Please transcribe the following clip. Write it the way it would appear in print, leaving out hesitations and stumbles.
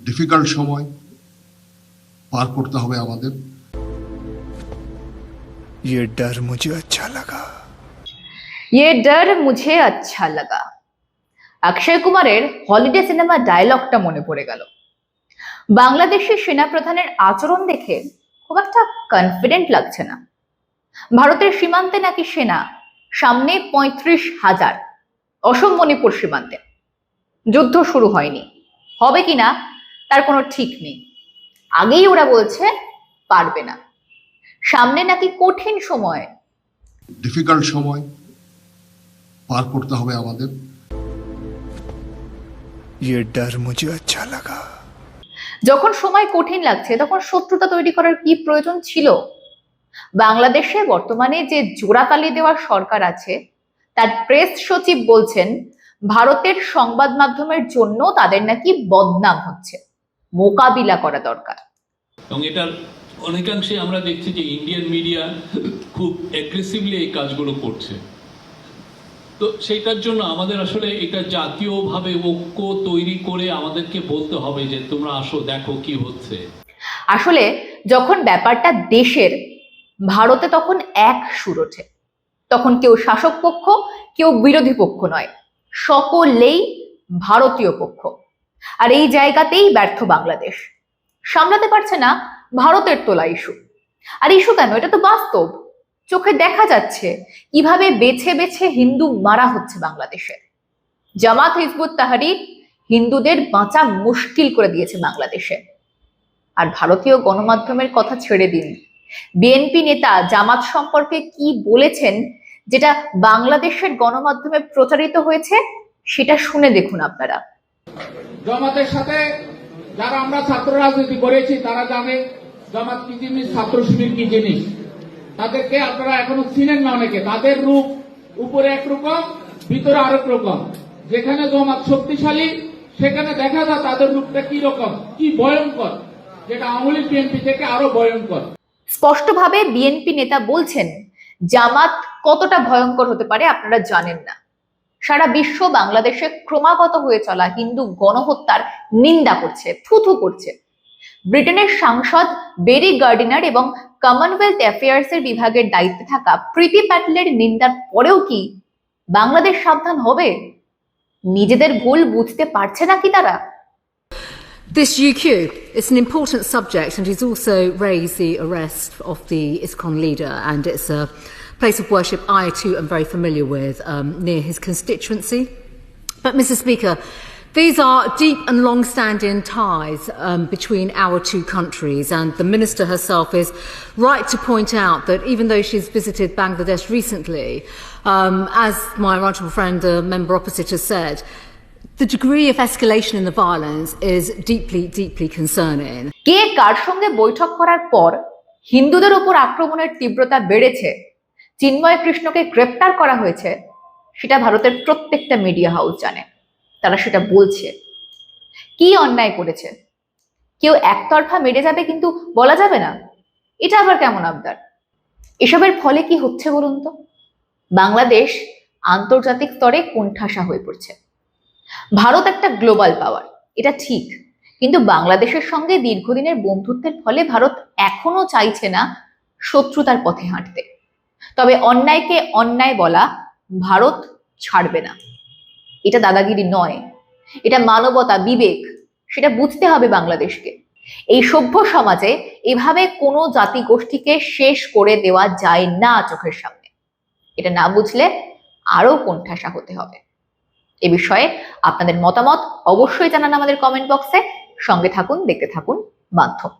Difficult সময় পার করতে হবে আমাদের। ये डर मुझे अच्छा लगा। ये डर मुझे अच्छा लगा। অক্ষয় কুমারের হলিডে সিনেমা ডায়লগটা মনে পড়ে গেল। বাংলাদেশের সেনাপ্রধানের আচরণ দেখে খুব একটা কনফিডেন্ট লাগছে না। ভারতের সীমান্তে নাকি সেনা, সামনে ৩৫,০০০, অসম মণিপুর সীমান্তে। যুদ্ধ শুরু হয়নি, হবে কিনা তার কোনো ঠিক নেই। আগেই ওরা বলছে পারবে না, সামনে নাকি কঠিন সময়, ডিফিকাল্ট সময় পার করতে হবে আমাদের। ये डर मुझे अच्छा लगा। যখন সময় কঠিন লাগছে তখন শত্রুতা তৈরি করার কি প্রয়োজন ছিল? বাংলাদেশে বর্তমানে যে জোড়াতালি দেওয়ার সরকার আছে তার প্রেস সচিব বলছেন ভারতের সংবাদ মাধ্যমের জন্য তাদের নাকি বদনাম হচ্ছে, মোকাবিলা করা দরকার। এবং এটার অনেকাংশে আমরা দেখছি যে ইন্ডিয়ান মিডিয়া খুব অ্যাগ্রেসিভলি এই কাজগুলো করছে। তো সেইটার জন্য আমাদের আসলে এটা জাতীয়ভাবে ঐক্য তৈরি করে আমাদেরকে বলতে হবে যে তোমরা আসো, দেখো কি হচ্ছে। আসলে যখন ব্যাপারটা দেশের, ভারতে তখন এক সুর ওঠে। তখন কেউ শাসক পক্ষ, কেউ বিরোধী পক্ষ নয়, সকলেই ভারতীয় পক্ষ। আর এই জায়গাতেই ব্যর্থ বাংলাদেশ। সামলাতে পারছে না ভারতের তোলা ইস্যু। আর ইস্যু কেন, এটা তো বাস্তব, চোখে দেখা যাচ্ছে কিভাবে বেছে বেছে হিন্দু মারা হচ্ছে বাংলাদেশে। জামাত হিজবুত তাহরির হিন্দুদের বাঁচা মুশকিল করে দিয়েছে বাংলাদেশে। আর ভারতীয় গণমাধ্যমের কথা ছেড়ে দিন, বিএনপি নেতা জামাত সম্পর্কে কি বলেছেন যেটা বাংলাদেশের গণমাধ্যমে প্রচারিত হয়েছে সেটা শুনে দেখুন আপনারা। জামাতের সাথে যারা আমরা ছাত্র রাজনীতি করেছি তারা জানে জামাত কি জিনিস, ছাত্র শিবির কি জিনিস। তাদেরকে আপনারা এখনো চিনেন না অনেকে। তাদের রূপ উপরে একরকম, ভিতরে আরেক রকম। যেখানে জামাত শক্তিশালী সেখানে দেখা যায় তাদের রূপটা কি রকম, কি ভয়ঙ্কর, যেটা আওয়ামী লীগ বিএনপি থেকে আরো ভয়ঙ্কর। স্পষ্টভাবে বিএনপি নেতা বলছেন জামাত কতটা ভয়ঙ্কর হতে পারে আপনারা জানেন না। সারা বিশ্ব বাংলাদেশে ক্রমাগত হয়ে চলা হিন্দু গণহত্যার নিন্দা করছে, থুথু করছে। ব্রিটেনের সাংসদ বেরি গার্ডিনার এবং কমনওয়েলথ অ্যাফেয়ার্সের বিভাগের দায়িত্বে থাকা প্রীতি প্যাটেলের নিন্দার পরেও কি বাংলাদেশ সাবধান হবে? নিজেদের ভুল বুঝতে পারছে নাকি তারা? This UQ is an important subject, and he's also raised the arrest of the ISKCON leader, and it's a place of worship I too am very familiar with near his constituency. But Mr. Speaker, these are deep and long-standing ties between our two countries, and the Minister herself is right to point out that even though she's visited Bangladesh recently, as my honourable friend, the member opposite, has said, the degree of escalation in the violence is deeply, deeply concerning. কে কার সঙ্গে বৈঠক করার পর হিন্দুদের উপর আক্রমণের তীব্রতা বেড়েছে, চিন্ময় কৃষ্ণকে গ্রেপ্তার করা হয়েছে, সেটা ভারতের প্রত্যেকটা মিডিয়া হাউস জানে। তারা সেটা বলছে। কি অন্যায় করেছে কেউ একতরফা মেরে যাবে কিন্তু বলা যাবে না, এটা আবার কেমন আবদার? এসবের ফলে কি হচ্ছে বলুন তো? বাংলাদেশ আন্তর্জাতিক স্তরে কোণঠাসা হয়ে পড়ছে। ভারত একটা গ্লোবাল পাওয়ার, এটা ঠিক, কিন্তু বাংলাদেশের সঙ্গে দীর্ঘদিনের বন্ধুত্বের ফলে ভারত এখনো চাইছে না শত্রুতার পথে হাঁটতে। তবে অন্যায়কে অন্যায় বলা ভারত ছাড়বে না। এটা দাদাগিরি নয়, এটা মানবতা, বিবেক, সেটা বুঝতে হবে বাংলাদেশকে। এই সভ্য সমাজে এভাবে কোনো জাতি গোষ্ঠীকে শেষ করে দেওয়া যায় না চোখের সামনে। এটা না বুঝলে আরো কোণঠাসা হতে হবে। এ বিষয়ে আপনাদের মতামত অবশ্যই জানান আমাদের কমেন্ট বক্সে। সঙ্গে থাকুন, দেখতে থাকুন মাধ্যম।